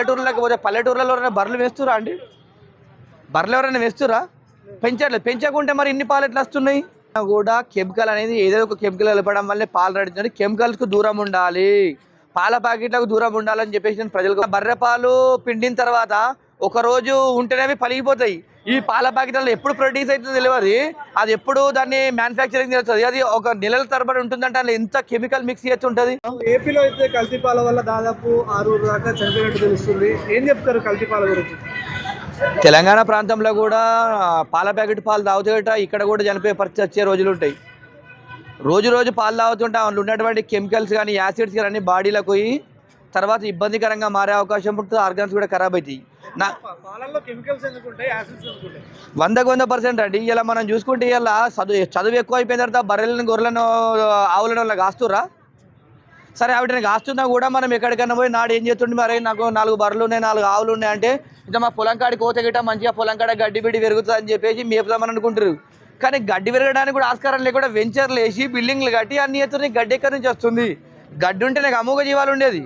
పల్లెటూరులోకి పోతే పల్లెటూర్లలో ఎవరైనా బర్రెలు వేస్తురా అండి? బర్రెలు ఎవరైనా వేస్తురా? పెంచట్లేదు. పెంచకుంటే మరి ఇన్ని పాలు ఎట్లా వస్తున్నాయి? కూడా కెమికల్ అనేది ఏదో ఒక కెమికల్ కలపడం వల్లే పాలు నడుస్తుంది. కెమికల్స్కు దూరం ఉండాలి, పాల ప్యాకెట్లకు దూరం ఉండాలని చెప్పేసి నేను ప్రజలకు బర్రె పాలు పిండిన తర్వాత ఒక రోజు ఉంటేనే పలిగిపోతాయి. ఈ పాల ప్యాకెట్లలో ఎప్పుడు ప్రొడ్యూస్ అవుతుందో తెలియదు, అది ఎప్పుడు దాన్ని మ్యానుఫ్యాక్చరింగ్ చేస్తుంది, అది ఒక నెలల తరబడి ఉంటుందంటే అందులో ఎంత కెమికల్ మిక్స్ చేసి ఉంటుంది. ఏపీలో అయితే కల్తీ పాల వల్ల దాదాపు 6 దాకా చనిపోయినట్టు తెలుస్తుంది. ఏం చెప్తారు కల్తీ పాల గురించి? తెలంగాణ ప్రాంతంలో కూడా పాల ప్యాకెట్ పాలు తాగుతుంట ఇక్కడ కూడా చనిపోయే పరిస్థితి వచ్చే రోజులు ఉంటాయి. రోజు రోజు పాలు తాగుతుంటే అందులో ఉన్నటువంటి కెమికల్స్ కానీ యాసిడ్స్ కానీ బాడీలోకి పోయి తర్వాత ఇబ్బందికరంగా మారే అవకాశం ఉంటుంది. ఆర్గాన్స్ కూడా ఖరాబ్ అవుతాయి. పాలల్లో కెమికల్స్ ఎందుకుంటాయి, యాసిడ్స్ ఎందుకుంటాయి? 100% అండి. ఇలా మనం చూసుకుంటే ఇలా చదువు ఎక్కువ అయిపోయిన తర్వాత బర్రెలను గొర్రెలను ఆవులను వాళ్ళకి కాస్తురా. సరే ఆవిడని కాస్తున్నా కూడా మనం ఎక్కడికైనా పోయి నాడు ఏం చేస్తుండే, మరి నాకు 4 బర్రెలు ఉన్నాయి 4 ఆవులు ఉన్నాయి అంటే ఇంకా మా పొలం కాడికి కోత గిట్ట మంచిగా పొలం కాడ గడ్డి బిడ్డి పెరుగుతుంది అని చెప్పేసి మేపుదామని అనుకుంటారు. కానీ గడ్డి పెరగడానికి కూడా ఆస్కారం లేకుండా వెంచర్లు వేసి బిల్డింగ్లు కట్టి అన్ని ఎత్తున్నాయి. గడ్డి ఎక్కడి నుంచి వస్తుంది? గడ్డి ఉంటే నాకు అమోఘ జీవాలు ఉండేది.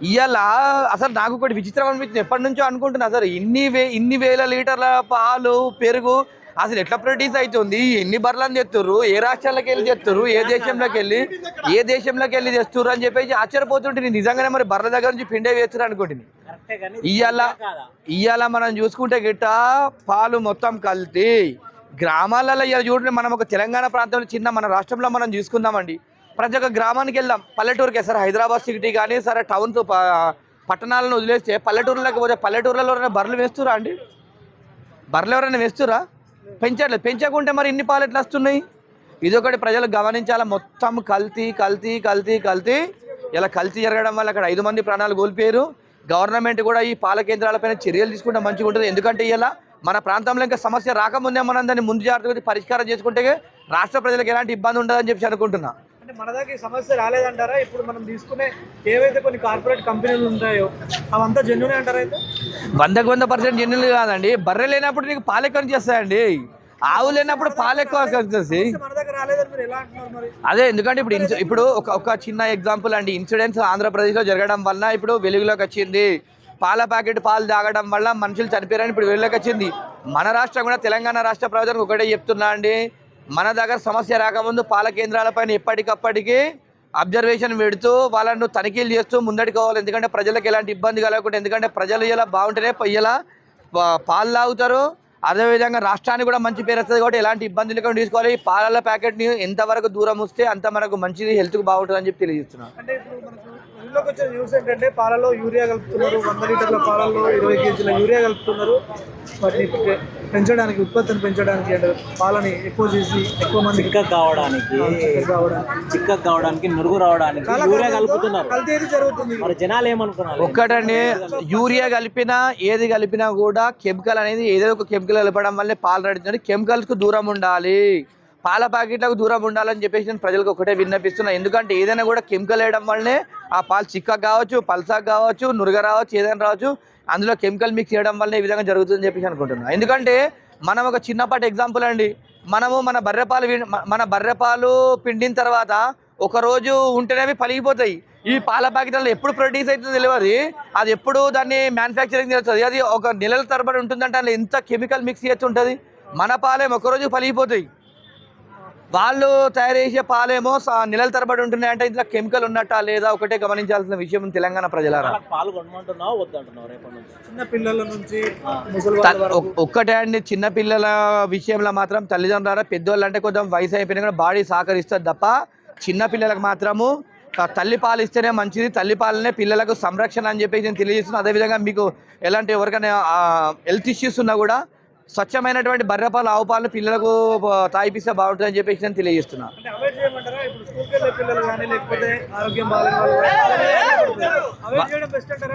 ఇవాళ అసలు నాకు ఒకటి విచిత్రం అనిపించింది. ఎప్పటి నుంచో అనుకుంటున్నా అసలు ఇన్ని వేల లీటర్ల పాలు పెరుగు అసలు ఎట్లా ప్రొడ్యూస్ అవుతుంది, ఎన్ని బర్రెలను తెస్తుర్రు, ఏ రాష్ట్రాలకు వెళ్ళి తెస్తుర్రు, ఏ దేశంలోకి వెళ్ళి తెస్తుర్రు అని చెప్పేసి ఆశ్చర్యపోతుంటే నేను నిజంగానే మరి బర్రెల దగ్గర నుంచి పిండే వేస్తున్నారు అనుకుంటుంది. ఇవాళ మనం చూసుకుంటే గిట్ట పాలు మొత్తం కల్తీ. గ్రామాలలో ఇలా చూడండి, మనం ఒక తెలంగాణ ప్రాంతంలో మన రాష్ట్రంలో మనం చూసుకుందామండి. ప్రతి ఒక్క గ్రామానికి వెళ్దాం, పల్లెటూరుకే సరే హైదరాబాద్ సిటీ కానీ సరే టౌన్స్ పట్టణాలను వదిలేస్తే పల్లెటూరులోకి పోతే పల్లెటూరులలో ఎవరైనా బర్రెలు వేస్తురా అండి? బర్రెలు ఎవరైనా వేస్తురా? పెంచట్లేదు. పెంచకుంటే మరి ఇన్ని పాలు ఎట్లా వస్తున్నాయి? ఇదొకటి ప్రజలు గమనించాలి. మొత్తం కల్తీ కల్తీ కల్తీ కల్తీ. ఇలా కల్తీ జరగడం వల్ల అక్కడ 5 మంది ప్రాణాలు కోల్పోయారు. గవర్నమెంట్ కూడా ఈ పాల కేంద్రాలపైన చర్యలు తీసుకుంటే మంచిగా ఉంటుంది. ఎందుకంటే ఇలా మన ప్రాంతంలో ఇంకా సమస్య రాకముందే మనం దాన్ని ముందు జాగ్రత్తగా పరిష్కారం చేసుకుంటే రాష్ట్ర ప్రజలకు ఎలాంటి ఇబ్బంది ఉండదని చెప్పి అనుకుంటున్నా. అంటే మన దాకా ఈ సమస్య రాలేదంటారా? ఇప్పుడు మనం తీసుకునే ఏవైతే కొన్ని కార్పొరేట్ కంపెనీలు ఉంటాయో అవంతా జెన్యూనే అంటారా? అయితే 100% జెన్యూన్ కాదండి. బర్రె లేనప్పుడు నీకు పాలు ఎక్కువ నుంచి వస్తాయండి, ఆవు లేనప్పుడు పాలు ఎక్కువ వచ్చేసి. అదే ఎందుకంటే ఇప్పుడు ఒక చిన్న ఎగ్జాంపుల్ అండి, ఇన్సిడెంట్స్ ఆంధ్రప్రదేశ్లో జరగడం వల్ల ఇప్పుడు వెలుగులోకి వచ్చింది. పాల ప్యాకెట్ పాలు తాగడం వల్ల మనుషులు చనిపోయారని ఇప్పుడు వెలుగులోకి వచ్చింది. మన రాష్ట్రం కూడా తెలంగాణ రాష్ట్ర ప్రభుత్వానికి ఒకటే చెప్తున్నా అండి, మన దగ్గర సమస్య రాకముందు పాల కేంద్రాలపైన ఎప్పటికప్పటికి అబ్జర్వేషన్ పెడుతూ వాళ్ళను తనిఖీలు చేస్తూ ముందడికి పోవాలి. ఎందుకంటే ప్రజలకు ఎలాంటి ఇబ్బంది కలగకుండా, ఎందుకంటే ప్రజలు ఇలా బాగుంటేనే ఇలా పాలు తాగుతారు. అదేవిధంగా రాష్ట్రానికి కూడా మంచి పేరు వస్తుంది కాబట్టి ఎలాంటి ఇబ్బంది లేకుండా తీసుకోవాలి. ఈ పాల ప్యాకెట్ని ఎంతవరకు దూరం వస్తే అంత మనకు మంచిది, హెల్త్కి బాగుంటుంది అని చెప్పి తెలియజేస్తున్నాను. అంటే ఇప్పుడు మనకు న్యూస్లోకి వచ్చిన న్యూస్ ఏంటంటే పాలలో యూరియా కలుపుతున్నారు, 100 లీటర్ల పాలలో 20 కేజీల యూరియా కలుపుతున్నారు. వాటిని పెంచడానికి, ఉత్పత్తిని పెంచడానికి అంటే పాలని ఎక్కువ చేసి ఎక్కువ మంది చిక్కగా కావడానికి నురుగు రావడానికి యూరియా కలుపుతున్నారు. కల్తీ ఏది జరుగుతుంది? మరి జనాలు ఏమనుకున్నారు? ఒక్కటండి, యూరియా కలిపినా ఏది కలిపినా కూడా కెమికల్ అనేది ఏదో ఒక కెమికల్ కలపడం వల్లే పాలు నడుస్తుంది. కెమికల్స్కు దూరం ఉండాలి, పాల ప్యాకెట్లకు దూరం ఉండాలని చెప్పేసి నేను ప్రజలకు ఒకటే విన్నపిస్తున్నా. ఎందుకంటే ఏదైనా కూడా కెమికల్ వేయడం వల్లనే ఆ పాలు చిక్కగా కావచ్చు, పల్సాగా కావచ్చు, నురుగ రావచ్చు, ఏదైనా రావచ్చు, అందులో కెమికల్ మిక్స్ చేయడం వల్ల ఈ విధంగా జరుగుతుందని చెప్పేసి అనుకుంటున్నాను. ఎందుకంటే మనం ఒక చిన్నపాటి ఎగ్జాంపుల్ అండి, మనము మన బర్రెపాలు పిండిన తర్వాత ఒక రోజు ఉంటేనే పలిగిపోతాయి. ఈ పాల ప్యాకెట్లలో ఎప్పుడు ప్రొడ్యూస్ అవుతుందో తెలియదు, అది ఎప్పుడు దాన్ని మ్యానుఫ్యాక్చరింగ్ చేస్తుంది, అది ఒక నెలల తరబడి ఉంటుందంటే అందులో ఎంత కెమికల్ మిక్స్ చేసి ఉంటుంది. మన పాలేమో ఒకరోజు పలిగిపోతాయి, వాళ్ళు తయారు చేసే పాలేమో నెలల తరబడి ఉంటున్నాయి. అంటే ఇంట్లో కెమికల్ ఉన్నట్టా లేదా ఒకటే గమనించాల్సిన విషయం తెలంగాణ ప్రజలారా. చిన్న పిల్లల నుంచి ఒక్కటే అండి, చిన్న పిల్లల విషయంలో మాత్రం తల్లిదండ్రులారా, పెద్దవాళ్ళు అంటే కొంచెం వయసు అయిపోయినా కూడా బాడీ సహకరిస్తుంది తప్ప చిన్న పిల్లలకు మాత్రము తల్లి పాలు ఇస్తేనే మంచిది, తల్లి పాలనే పిల్లలకు సంరక్షణ అని చెప్పేసి నేను తెలియజేస్తున్నాను. అదేవిధంగా మీకు ఎలాంటి ఎవరికైనా హెల్త్ ఇష్యూస్ ఉన్నా కూడా స్వచ్ఛమైనటువంటి బర్రెపాలు, ఆవు పాలను పిల్లలకు తాగిపిస్తే బాగుంటుందని చెప్పేసి నేను తెలియజేస్తున్నాను.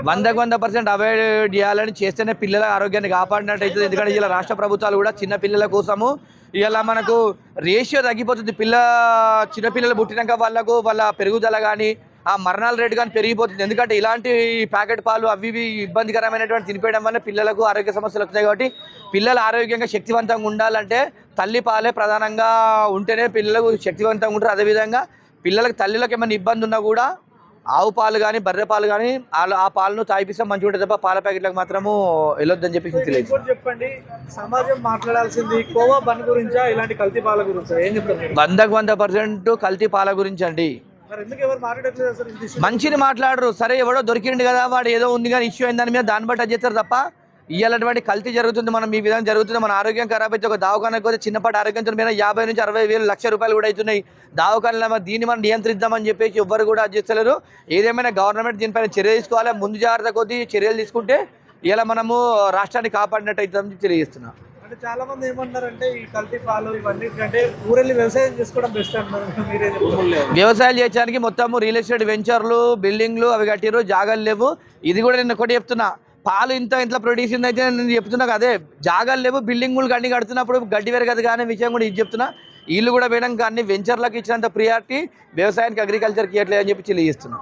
100% అవాయిడ్ చేయాలని చేస్తేనే పిల్లల ఆరోగ్యాన్ని కాపాడినట్టు అవుతుంది. ఎందుకంటే ఇలా రాష్ట్ర ప్రభుత్వాలు కూడా చిన్న పిల్లల కోసము ఇలా మనకు రేషియో తగ్గిపోతుంది. చిన్నపిల్లలు పుట్టినాక వాళ్ళ పెరుగుదల కానీ ఆ మరణాల రేటు కానీ పెరిగిపోతుంది. ఎందుకంటే ఇలాంటి ప్యాకెట్ పాలు అవి ఇబ్బందికరమైనటువంటి తినిపేయడం వల్ల పిల్లలకు ఆరోగ్య సమస్యలు వస్తాయి. కాబట్టి పిల్లలు ఆరోగ్యంగా శక్తివంతంగా ఉండాలంటే తల్లి పాలే ప్రధానంగా ఉంటేనే పిల్లలకు శక్తివంతంగా ఉంటారు. అదేవిధంగా పిల్లలకు తల్లిలకు ఏమైనా ఇబ్బంది ఉన్నా కూడా ఆవు పాలు కానీ బర్రె పాలు కానీ ఆ పాలను తాగిపిస్తే మంచిగా ఉంటుంది తప్ప పాల ప్యాకెట్లకు మాత్రము వెళ్ళొద్దని చెప్పేసి తెలియదు. ఇంకోటి చెప్పండి, సమాజం మాట్లాడాల్సింది కోవా బన్ గురించా ఇలాంటి కల్తీ పాల గురించా, ఏం చెప్తారు మీరు? 100% కల్తీ పాల గురించి అండి. మరి ఎందుకు ఎవరు మాట్లాడట్లేదు అసలు ఇంత issue? మంచిని మాట్లాడరు. సరే ఎవడో దొరికిండు కదా, వాడు ఏదో ఉంది కానీ ఇష్యూ అయింది దాని మీద దాన్ని బట్టి అది చేస్తారు తప్ప ఇలాంటి కల్తీ జరుగుతుంది, మనం ఈ విధంగా జరుగుతుంది, మన ఆరోగ్యం ఖరాబ్ అయితే ఒక దవాఖానకు పోతే చిన్నపాటి ఆరోగ్యంతో మీద 50 నుంచి 60 వేలు లక్ష రూపాయలు కూడా అవుతున్నాయి దవాఖానలో. దీన్ని మనం నియంత్రిద్దామని చెప్పేసి ఎవ్వరు కూడా అది చేస్తలేరు. ఏదేమైనా గవర్నమెంట్ దీనిపైన చర్య తీసుకోవాలి. ముందు జాగ్రత్త కొద్దీ చర్యలు తీసుకుంటే ఇలా మనము రాష్ట్రాన్ని కాపాడినట్టు అవుతుందని తెలియజేస్తున్నాం. అంటే చాలా మంది ఏమంటారంటే ఈ కల్తీ పాలు ఇవన్నీ కంటే ఊరెళ్ళి వ్యవసాయం చేసుకోవడం బెస్ట్ అంటారు, మీరే చెప్తారు. వ్యవసాయాలు చేయడానికి మొత్తము రియల్ ఎస్టేట్ వెంచర్లు బిల్డింగ్లు అవి కట్టిరు, జాగాలు లేవు. ఇది కూడా నేను ఒకటి చెప్తున్నా, పాలు ఇంట్లో ప్రొడ్యూస్ అయితే నేను చెప్తున్నా అదే జాగాలు లేవు, బిల్డింగులు గడ్డి కడుతున్నప్పుడు గడ్డి పెరగదు కానీ విషయం కూడా ఇది చెప్తున్నా. ఇల్లు కూడా వేయడం కానీ వెంచర్లకు ఇచ్చినంత ప్రియారిటీ వ్యవసాయానికి అగ్రికల్చర్కి ఇవ్వట్లేదు అని చెప్పి తెలియజేస్తున్నా.